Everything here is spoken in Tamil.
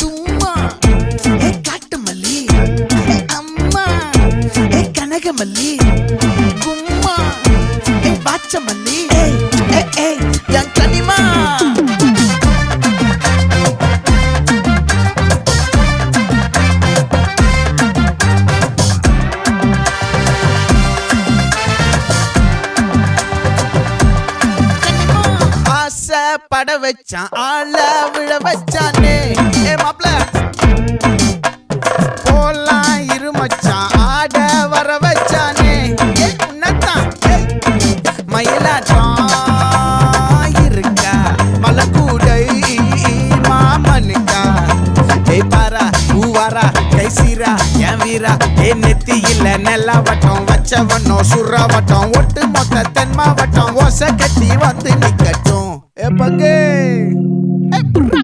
தும்மா ஏ காட்டு மல்லி ஏ அம்மா ஏ கனகமல்லி கும்மா ஏ பாச்ச மல்லி ஏ என் கனிமா பட வச்சான் ஆள விழ வச்சானே ஏ மாப்ள போலாம் இருமச்சான் ஆட வர வச்சானே ஏ உன்னத்தான் மயிலாட்டம் இருக்கா மலக்கூடை மாமனுக்கா ஏய் பாரா பூவாரா கைசீரா என் வீரா ஏ நெத்தி இல்ல நெல்லா வட்டம் வச்சவனோ சுறா வட்டம் ஒட்டு மொத்த தென் மாவட்டம் ஓசை கட்டி வந்து நிக்கட்டும். É pra quem?